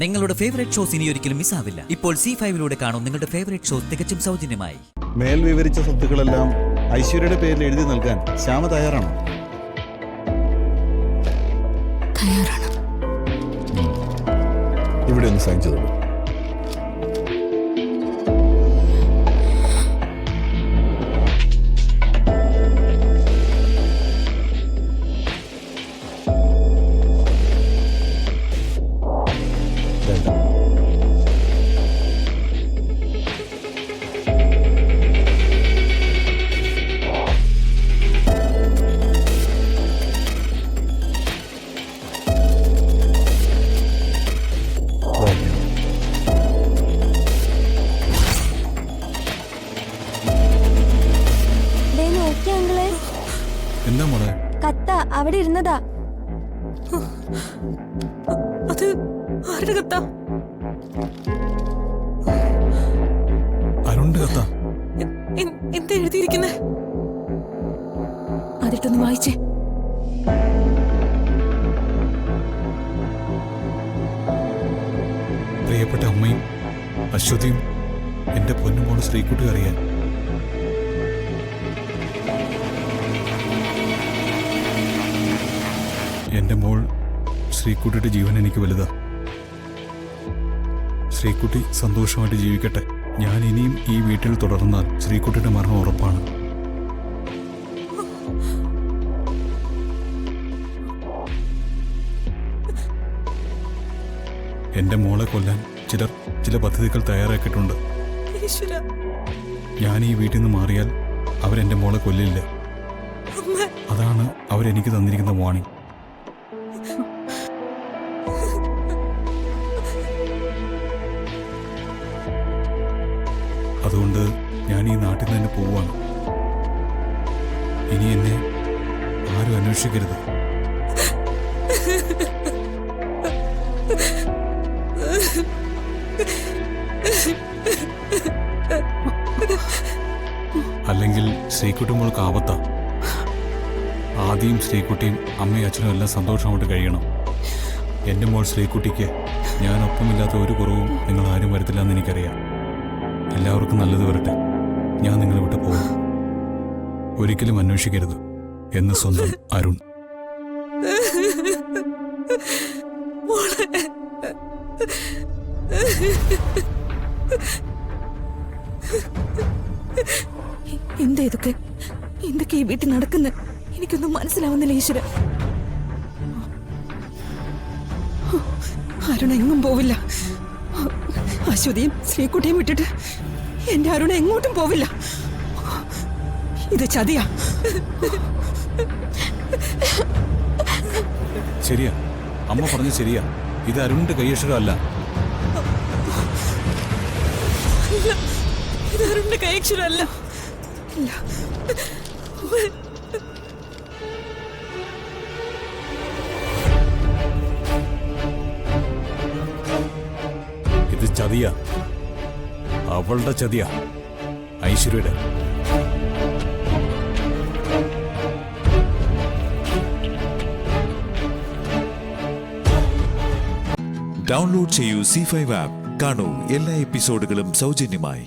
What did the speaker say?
നിങ്ങളുടെ favourite shows ഇനി ഒരിക്കലും മിസ്സാവില്ല. ഇപ്പോൾ C5 കാണും നിങ്ങളുടെ ഫേവറേറ്റ് ഷോസ് തികച്ചും സൗജന്യമായി. മേൽ വിവരിച്ച സ്വത്തുക്കളെല്ലാം ഐശ്വര്യയുടെ പേരിൽ എഴുതി നൽകാൻ ശ്യാമ തയ്യാറാണോ? തയ്യാറാണ്. ഇവിടെ ഒന്ന് സൈൻ ചെയ്തോളൂ. എന്താ മോളെ? കത്ത അവിടെ ഇരുന്നതാ. അത് ആരുടെ കത്ത? അരുണിന്റെ കത്ത. എന്താ എഴുതിയിരിക്കുന്നേ? അതിട്ടൊന്ന് വായിച്ചേ. പ്രിയപ്പെട്ട അമ്മയും അശ്വതിയും എന്റെ പൊന്നുമോള് ശ്രീകുട്ടി അറിയാൻ എന്റെ മോൾ ശ്രീകുട്ടിയുടെ ജീവൻ എനിക്ക് വലുതാ. ശ്രീകുട്ടി സന്തോഷമായിട്ട് ജീവിക്കട്ടെ. ഞാൻ ഇനിയും ഈ വീട്ടിൽ തുടർന്നാൽ ശ്രീകുട്ടിയുടെ മരണം ഉറപ്പാണ്. എന്റെ മോളെ കൊല്ലാൻ ചില പദ്ധതികൾ തയ്യാറാക്കിയിട്ടുണ്ട്. ഞാൻ ഈ വീട്ടിൽ നിന്ന് മാറിയാൽ അവരെന്റെ മോളെ കൊല്ലില്ല. അതാണ് അവരെനിക്ക് തന്നിരിക്കുന്ന വാണിംഗ്. അതുകൊണ്ട് ഞാൻ ഈ നാട്ടിൽ നിന്ന് തന്നെ പോവുകയാണ്. ഇനി എന്നെ ആരും അന്വേഷിക്കരുത്. അല്ലെങ്കിൽ ശ്രീകുട്ടി മോൾക്ക് ആപത്താ. ആദ്യം ശ്രീകുട്ടിയും അമ്മയും അച്ഛനും എല്ലാം സന്തോഷമായിട്ട് കഴിയണം. എൻ്റെ മോൾ ശ്രീകുട്ടിക്ക് ഞാൻ ഒപ്പമില്ലാത്ത ഒരു കുറവും നിങ്ങൾ ആരും വരുത്തില്ല എന്ന് എനിക്കറിയാം. എല്ലാവർക്കും നല്ലത് വരട്ടെ. ഞാൻ നിങ്ങളെ വിട്ട് പോകും. ഒരിക്കലും അന്വേഷിക്കരുത് എന്ന് സ്വന്തം അരുൺ. എന്താ എന്തൊക്കെ ഈ വീട്ടിൽ നടക്കുന്നത്? എനിക്കൊന്നും മനസ്സിലാവുന്നില്ല ഈശ്വര. അരുൺ എങ്ങും പോവില്ല. അശ്വതിയും ശ്രീകുട്ടിയും വിട്ടിട്ട് എന്റെ അരുൺ എങ്ങോട്ടും പോവില്ല. ഇത് ചതിയാ. ശരിയാ, അമ്മ പറഞ്ഞു ശരിയാ. ഇത് അരുണിന്റെ കൈയക്ഷരമല്ല. ഇത് അരുണിന്റെ കൈയക്ഷരമല്ല. ഇത് ചതിയാ. അവളുടെ ചതിയാ, ഐശ്വര്യയുടെ. ഡൗൺലോഡ് ചെയ്യൂ C5 ആപ്പ്. കാണൂ എല്ലാ എപ്പിസോഡുകളും സൗജന്യമായി.